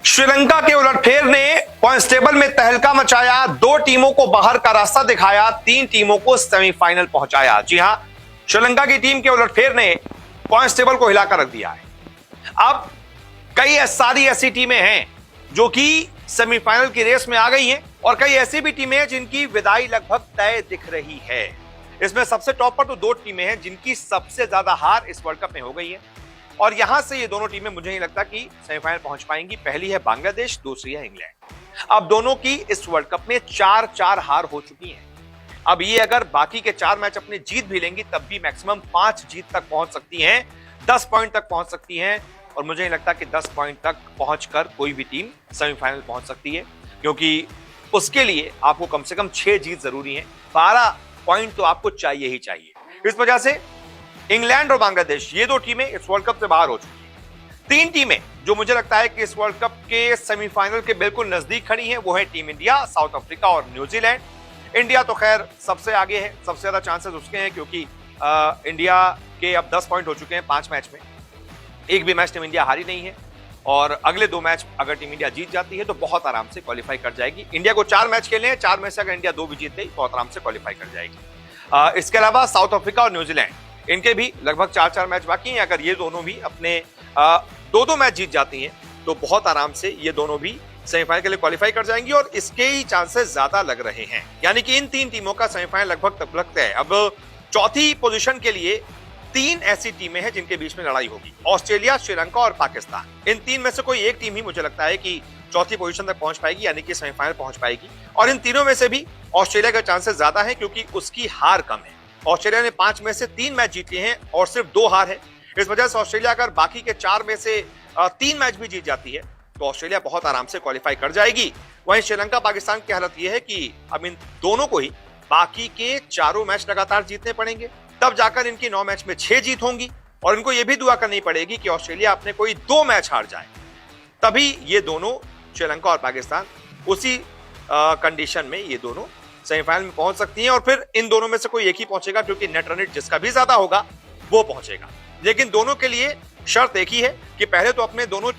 श्रीलंका के उलटफेर ने पॉइंट्स टेबल में तहलका मचाया, 2 टीमों को बाहर का रास्ता दिखाया, 3 टीमों को सेमीफाइनल पहुंचाया। जी हां, श्रीलंका की टीम के उलटफेर ने पॉइंट्स टेबल को हिलाकर रख दिया है। अब कई सारी ऐसी टीमें हैं जो कि सेमीफाइनल की रेस में आ गई हैं और कई ऐसी भी टीमें हैं जिनकी विदाई लगभग तय दिख रही है। इसमें सबसे टॉप पर तो 2 टीमें हैं जिनकी सबसे ज्यादा हार इस वर्ल्ड कप में हो गई है और यहां से ये दोनों टीमें मुझे नहीं लगता कि सेमीफाइनल पहुंच पाएंगी। पहली है बांग्लादेश, दूसरी है इंग्लैंड। अब दोनों की इस वर्ल्ड कप में 4-4 हार हो चुकी हैं। अब ये अगर बाकी के 4 मैच अपने जीत भी लेंगी तब भी मैक्सिमम 5 जीत तक पहुंच सकती हैं, 10 पॉइंट तक पहुंच सकती हैं और मुझे नहीं लगता कि 10 पॉइंट तक पहुंचकर कोई भी टीम सेमीफाइनल पहुंच सकती है, क्योंकि उसके लिए आपको कम से कम 6 जीत जरूरी है। 12 पॉइंट तो आपको चाहिए ही चाहिए। इस वजह से इंग्लैंड और बांग्लादेश ये 2 टीमें इस वर्ल्ड कप से बाहर हो चुकी हैं। 3 टीमें जो मुझे लगता है कि इस वर्ल्ड कप के सेमीफाइनल के बिल्कुल नजदीक खड़ी हैं वो है टीम इंडिया, साउथ अफ्रीका और न्यूजीलैंड। इंडिया तो खैर सबसे आगे है, सबसे ज्यादा चांसेस उसके हैं क्योंकि इंडिया के अब 10 पॉइंट हो चुके हैं 5 मैच में, एक भी मैच टीम इंडिया हारी नहीं है और अगले 2 मैच अगर टीम इंडिया जीत जाती है तो बहुत आराम से क्वालिफाई कर जाएगी। इंडिया को 4 मैच खेलने हैं, 4 में से अगर इंडिया 2 भी जीत गई बहुत आराम से क्वालिफाई कर जाएगी। इसके अलावा साउथ अफ्रीका और न्यूजीलैंड इनके भी लगभग 4-4 मैच बाकी हैं। अगर ये दोनों भी अपने 2-2 मैच जीत जाती हैं तो बहुत आराम से ये दोनों भी सेमीफाइनल के लिए क्वालिफाई कर जाएंगी और इसके ही चांसेस ज्यादा लग रहे हैं। यानी कि इन 3 टीमों का सेमीफाइनल लगभग तय है। अब चौथी पोजीशन के लिए 3 ऐसी टीमें हैं जिनके बीच में लड़ाई होगी, ऑस्ट्रेलिया, श्रीलंका और पाकिस्तान। इन 3 में से कोई एक टीम ही मुझे लगता है कि चौथी पोजीशन तक पहुंच पाएगी, यानी कि सेमीफाइनल पहुंच पाएगी। और इन तीनों में से भी ऑस्ट्रेलिया के चांसेस ज्यादा है क्योंकि उसकी हार कम है। ऑस्ट्रेलिया ने 5 में से 3 मैच जीत लिए हैं और सिर्फ 2 हार है। इस वजह से ऑस्ट्रेलिया अगर बाकी के 4 में से 3 मैच भी जीत जाती है तो ऑस्ट्रेलिया बहुत आराम से क्वालिफाई कर जाएगी। वहीं श्रीलंका पाकिस्तान की हालत यह है कि अब इन दोनों को ही बाकी के 4 मैच लगातार जीतने पड़ेंगे, तब जाकर इनकी 9 मैच में 6 जीत होंगी और इनको यह भी दुआ करनी पड़ेगी कि ऑस्ट्रेलिया अपने कोई 2 मैच हार जाए, तभी ये दोनों श्रीलंका और पाकिस्तान उसी कंडीशन में ये दोनों सेमीफाइनल में पहुंच सकती हैं और फिर इन दोनों में से कोई एक ही पहुंचेगा क्योंकि नेट रन रेट जिसका भी ज्यादा होगा वो पहुंचेगा। लेकिन दोनों के लिए शर्त एक ही है कि पहले तो अपने दोनों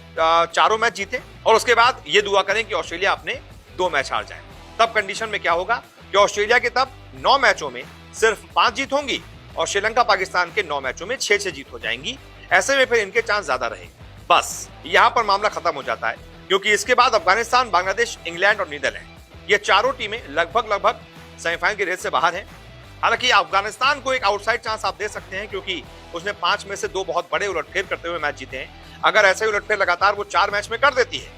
4 मैच जीते और उसके बाद ये दुआ करें कि ऑस्ट्रेलिया अपने 2 मैच हार जाए। तब कंडीशन में क्या होगा कि ऑस्ट्रेलिया के तब 9 मैचों में सिर्फ 5 जीत होंगी और श्रीलंका पाकिस्तान के 9 मैचों में 6-6 जीत हो जाएंगी। ऐसे में फिर इनके चांस ज्यादा रहे। बस यहां पर मामला खत्म हो जाता है क्योंकि इसके बाद अफगानिस्तान, बांग्लादेश, इंग्लैंड और नीदरलैंड ये 4 टीमें लगभग सेमीफाइनल की रेस से बाहर हैं। हालांकि अफगानिस्तान को एक आउटसाइड चांस आप दे सकते हैं क्योंकि उसने 5 में से 2 बहुत बड़े उलटफेर करते हुए मैच जीते हैं। अगर ऐसे उलटफेर लगातार वो 4 मैच में कर देती है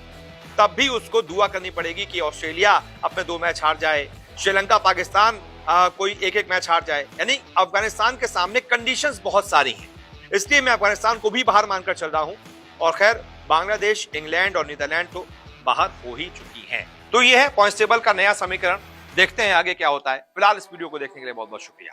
तब भी उसको दुआ करनी पड़ेगी कि ऑस्ट्रेलिया अपने 2 मैच हार जाए, श्रीलंका पाकिस्तान कोई 1-1 मैच हार जाए। यानी अफगानिस्तान के सामने कंडीशंस बहुत सारी हैं, इसलिए मैं अफगानिस्तान को भी बाहर मानकर चल रहा हूं। और खैर बांग्लादेश, इंग्लैंड और नीदरलैंड तो बाहर हो ही चुकी हैं। तो ये है पॉइंट्स टेबल का नया समीकरण। देखते हैं आगे क्या होता है। फिलहाल इस वीडियो को देखने के लिए बहुत बहुत शुक्रिया।